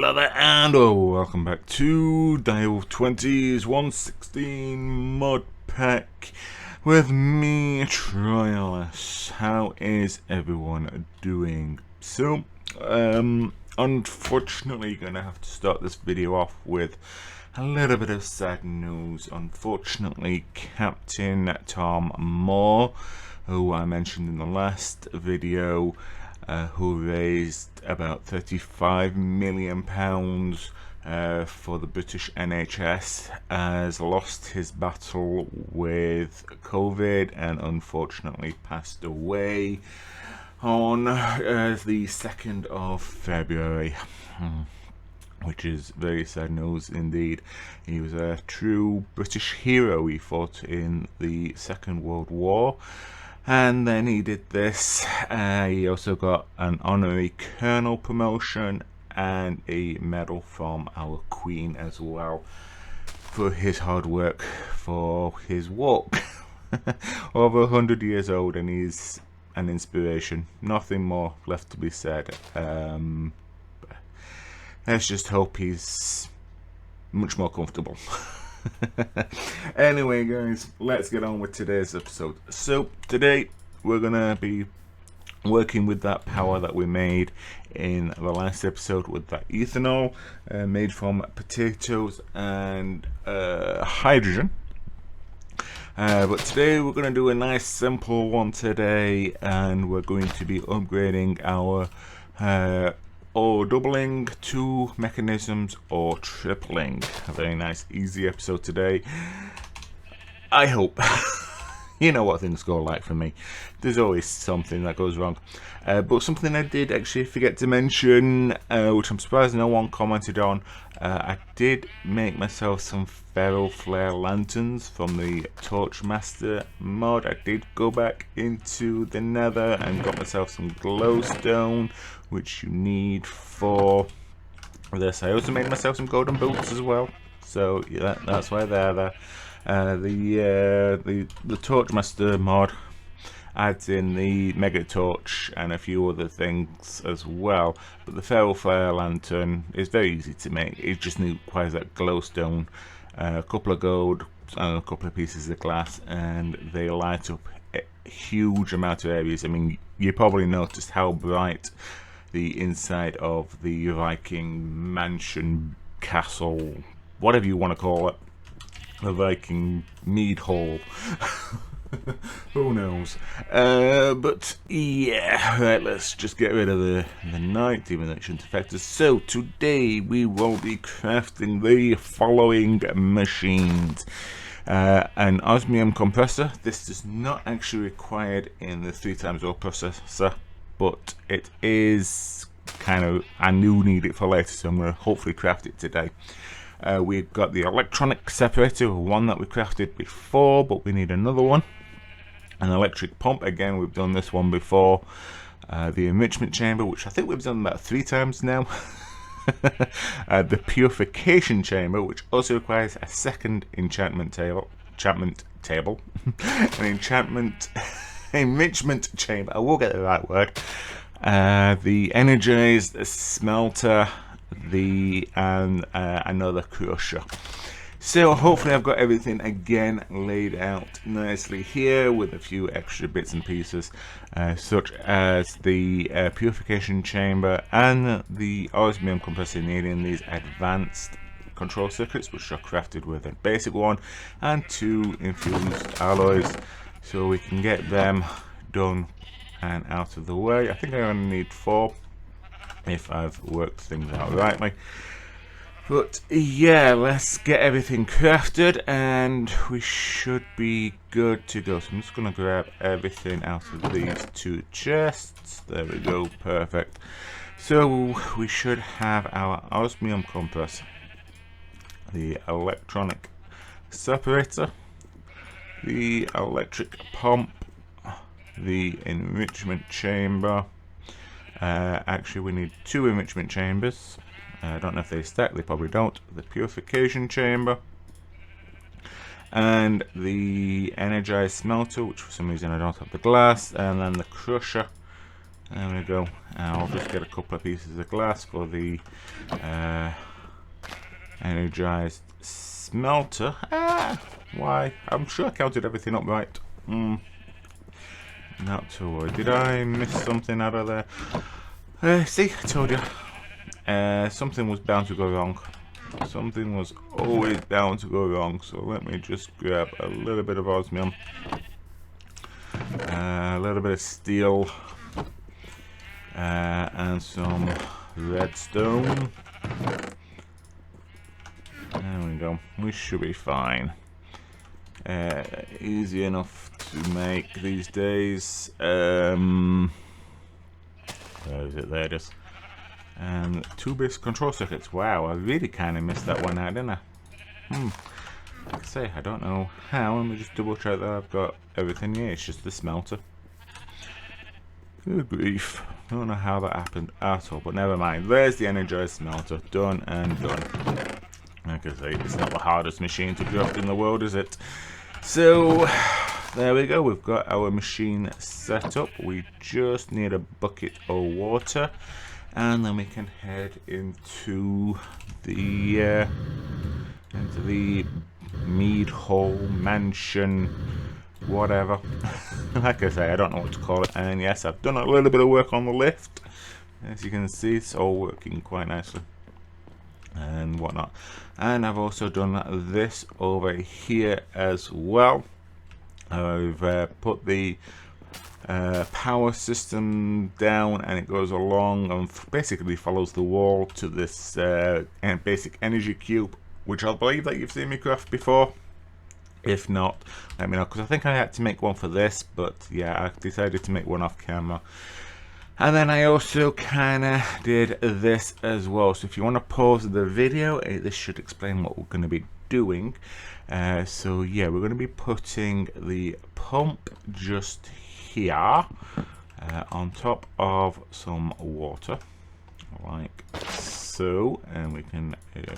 about that, and welcome back to Dw20's 116 Modpack with me, Tryonus. How is everyone doing? So, unfortunately, gonna have to start this video off with a little bit of sad news. Unfortunately, Captain Tom Moore, who I mentioned in the last video, who raised about £35 million for the British NHS, has lost his battle with COVID and unfortunately passed away on the 2nd of February. Which is very sad news indeed. He was a true British hero. He fought in the Second World War, and then he did this. He also got an honorary colonel promotion and a medal from our Queen as well for his hard work for his walk. Over 100 years old, and he's an inspiration. Nothing more left to be said. Let's just hope he's much more comfortable. Anyway, guys, let's get on with today's episode. So, today we're going to be working with that power that we made in the last episode with that ethanol made from potatoes and hydrogen. But today we're going to do a nice simple one today, and we're going to be upgrading our or doubling 2 mechanisms or tripling. A very nice easy episode today, I hope. You know what things go like for me. There's always something that goes wrong. But something I did actually forget to mention, which I'm surprised no one commented on, I did make myself some ferro flare lanterns from the Torchmaster mod. I did go back into the nether and got myself some glowstone, which you need for this. I also made myself some golden boots as well, so yeah, that's why they're there. The Torchmaster mod adds in the mega torch and a few other things as well, but the ferro flare lantern is very easy to make. It just requires that glowstone, a couple of gold and a couple of pieces of glass, and they light up a huge amount of areas. I mean, you probably noticed how bright the inside of the Viking mansion, castle, whatever you want to call it, the Viking mead hall. Who knows? But yeah, right, let's just get rid of the night, even though it shouldn't affect us. So today we will be crafting the following machines. An osmium compressor. This is not actually required in the 3xO processor, but it is kind of, I do need it for later, so I'm going to hopefully craft it today. We've got the electronic separator, one that we crafted before, but we need another one. An electric pump, again we've done this one before. The enrichment chamber, which I think we've done about 3 times now. The purification chamber, which also requires a second enrichment chamber. I will get the right word. The energized smelter, and another crusher. So hopefully I've got everything again laid out nicely here with a few extra bits and pieces, such as the purification chamber and the osmium compressor needing these advanced control circuits, which are crafted with a basic one and 2 infused alloys, so we can get them done and out of the way. I think I only need 4 if I've worked things out rightly. But yeah, let's get everything crafted and we should be good to go. So I'm just going to grab everything out of these 2 chests. There we go, perfect. So we should have our osmium compressor, the electronic separator, the electric pump, the enrichment chamber. Actually, we need 2 enrichment chambers. I don't know if they stack, they probably don't. The purification chamber and the energized smelter, which for some reason I don't have the glass, and then the crusher There we go. I'll just get a couple of pieces of glass for the energized smelter. Why? I'm sure I counted everything up right. Not to worry. Did I miss something out of there? See, I told you. Something was bound to go wrong. Something was always bound to go wrong. So let me just grab a little bit of osmium, a little bit of steel, and some redstone. There we go. We should be fine. Easy enough to make these days. Where is it? There it is. And 2-bit control circuits. Wow, I really kind of missed that one out, didn't I? Like I say, I don't know how. Let me just double check that I've got everything here. It's just the smelter. Good grief. I don't know how that happened at all, but never mind. There's the energized smelter. Done and done. Like I say, it's not the hardest machine to craft in the world, is it? So, there we go. We've got our machine set up. We just need a bucket of water. And then we can head into the mead hall mansion, whatever. Like I say, I don't know what to call it. And yes, I've done a little bit of work on the lift. As you can see, it's all working quite nicely and whatnot. And I've also done this over here as well. I've put the power system down, and it goes along and basically follows the wall to this basic energy cube, which I believe that you've seen me craft before. If not, let me know, because I think I had to make one for this, but yeah, I decided to make one off camera. And then I also kind of did this as well. So if you want to pause the video, this should explain what we're going to be doing. So yeah, we're going to be putting the pump just here on top of some water, like so, and we can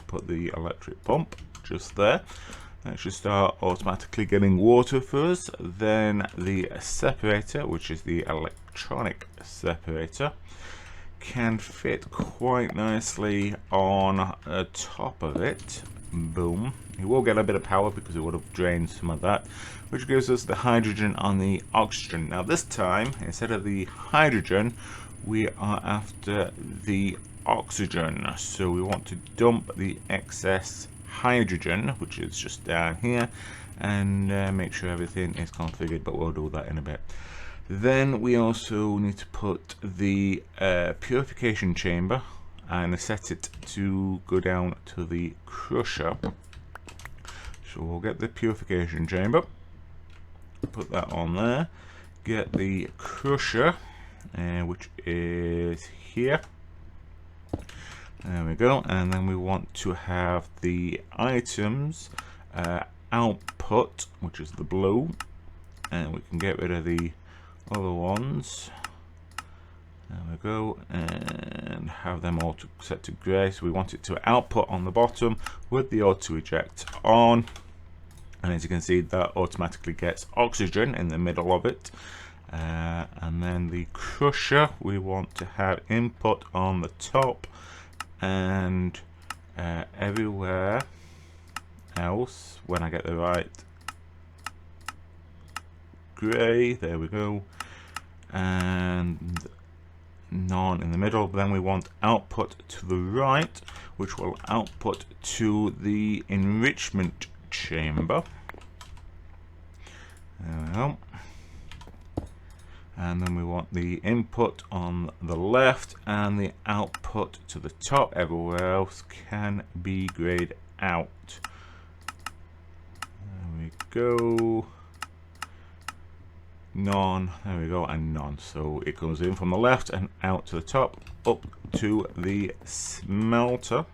put the electric pump just there. That should start automatically getting water for us. Then the separator, which is the electronic separator, can fit quite nicely on top of it. Boom. It will get a bit of power because it would have drained some of that, which gives us the hydrogen on the oxygen. Now this time, instead of the hydrogen, we are after the oxygen. So we want to dump the excess hydrogen, which is just down here, and make sure everything is configured, but we'll do that in a bit. Then we also need to put the purification chamber and set it to go down to the crusher. So we'll get the purification chamber, put that on there, get the crusher, which is here. There we go. And then we want to have the items output, which is the blue, and we can get rid of the other ones. There we go, and have them all set to grey. So we want it to output on the bottom with the auto eject on, and as you can see, that automatically gets oxygen in the middle of it. And then the crusher, we want to have input on the top, and everywhere else, when I get the right grey, there we go, and none in the middle. Then we want output to the right, which will output to the enrichment chamber. There we go. And then we want the input on the left and the output to the top. Everywhere else can be grayed out. There we go. None. There we go. And none. So it comes in from the left and out to the top, up to the smelter,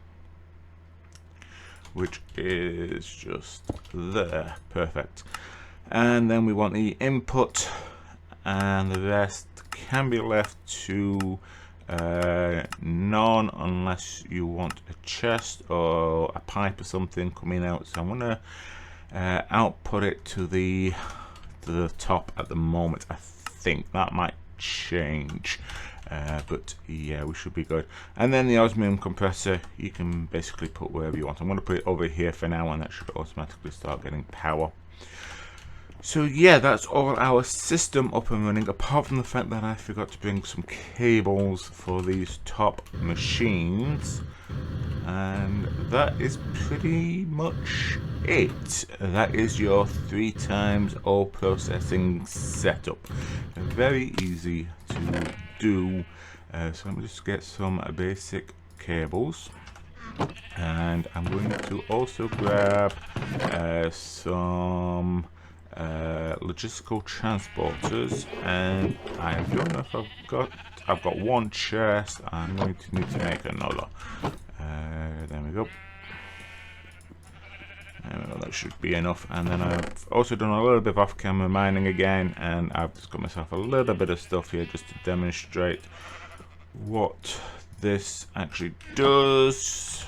which is just there. Perfect. And then we want the input, and the rest can be left to none unless you want a chest or a pipe or something coming out. So I'm gonna output it to the top at the moment. I think that might change. But yeah, we should be good. And then the osmium compressor, you can basically put wherever you want. I'm going to put it over here for now, and that should automatically start getting power. So yeah, that's all our system up and running, apart from the fact that I forgot to bring some cables for these top machines. And that is pretty much it. That is your 3x all processing setup. Very easy to do. So let me just get some basic cables, and I'm going to also grab some logistical transporters, and I don't know if I've got one chest. I'm going to need to make another. There we go. That should be enough. And then I've also done a little bit of off-camera mining again, and I've just got myself a little bit of stuff here just to demonstrate what this actually does.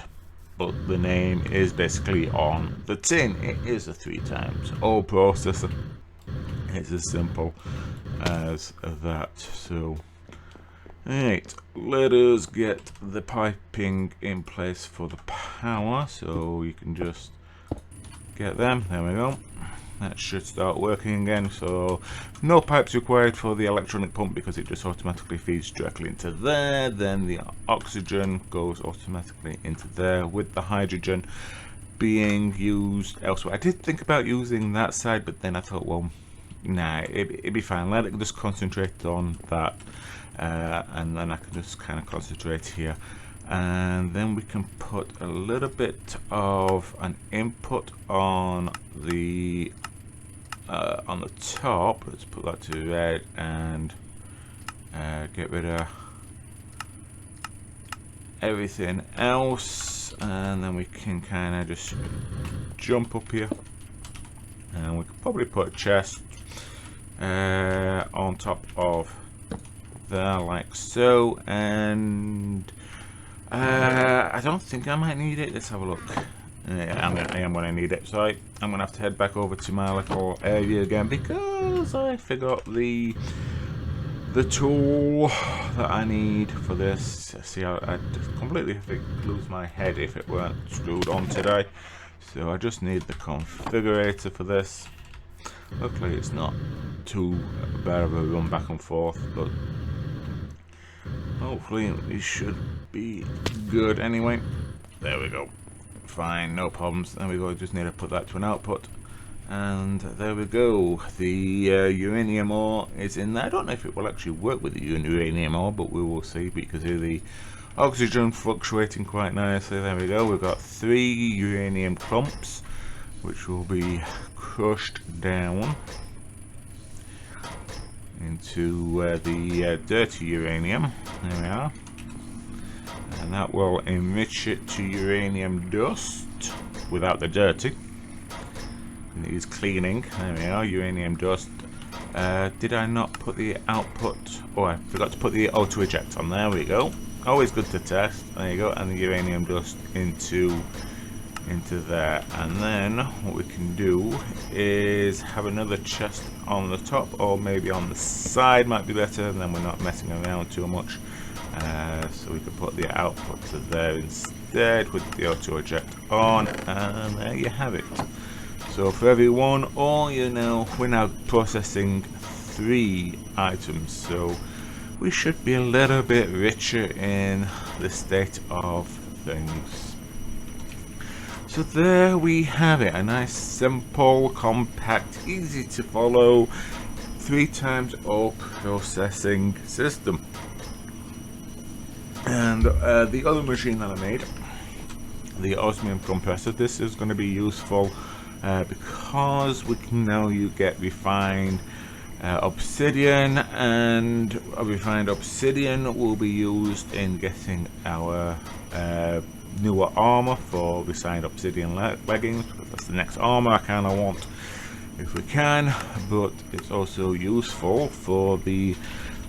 But the name is basically on the tin. It is a 3x all processor. It's as simple as that. So right, let us get the piping in place for the power, so you can just get them. There we go. That should start working again. So no pipes required for the electronic pump because it just automatically feeds directly into there. Then the oxygen goes automatically into there, with the hydrogen being used elsewhere. I did think about using that side, but then I thought, well, nah, it'd be fine. Let it just concentrate on that. And then I can just kind of concentrate here, and then we can put a little bit of an input on the top. Let's put that to red and get rid of everything else, and then we can kind of just jump up here, and we could probably put a chest on top of there like so. And I don't think I might need it. Let's have a look. Yeah, I am going to need it, so I'm going to have to head back over to my little area again because I forgot the tool that I need for this. See, I'd completely lose my head if it weren't screwed on today. So I just need the configurator for this. Luckily it's not too bad of a run back and forth, but hopefully it should be good anyway. There we go. Fine, no problems. There we go. Just need to put that to an output. And there we go. The uranium ore is in there. I don't know if it will actually work with the uranium ore, but we will see. But you can see the oxygen fluctuating quite nicely. There we go. We've got 3 uranium clumps, which will be crushed down into the dirty uranium. There we are. And that will enrich it to uranium dust without the dirty. It needs cleaning. There we are, uranium dust. Did I not put the output? Oh, I forgot to put the auto eject on. There we go. Always good to test. There you go. And the uranium dust into there. And then what we can do is have another chest on the top, or maybe on the side might be better, and then we're not messing around too much. So we can put the output to there instead with the auto eject on, and there you have it. So for every one ore, we're now processing 3 items, so we should be a little bit richer in the state of things. So there we have it, a nice simple, compact, easy to follow 3x ore processing system. And the other machine that I made, the osmium compressor, this is going to be useful because we can now get refined obsidian, and refined obsidian will be used in getting our newer armor for refined obsidian leggings, because that's the next armor I kind of want if we can. But it's also useful for the,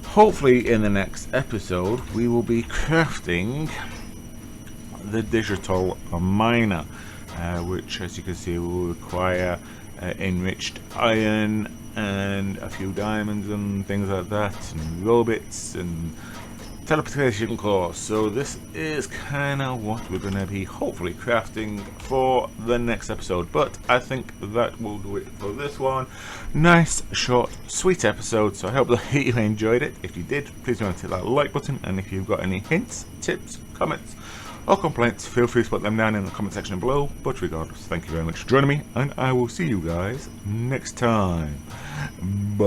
hopefully in the next episode we will be crafting the digital miner, which as you can see will require enriched iron and a few diamonds and things like that, and roll bits and teleportation cores. So this is kind of what we're going to be hopefully crafting for the next episode, but I think that will do it for this one. Nice, short, sweet episode, so I hope that you enjoyed it. If you did, please remember to hit that like button, and if you've got any hints, tips, comments or complaints, feel free to put them down in the comment section below. But regardless, thank you very much for joining me, and I will see you guys next time. Bye.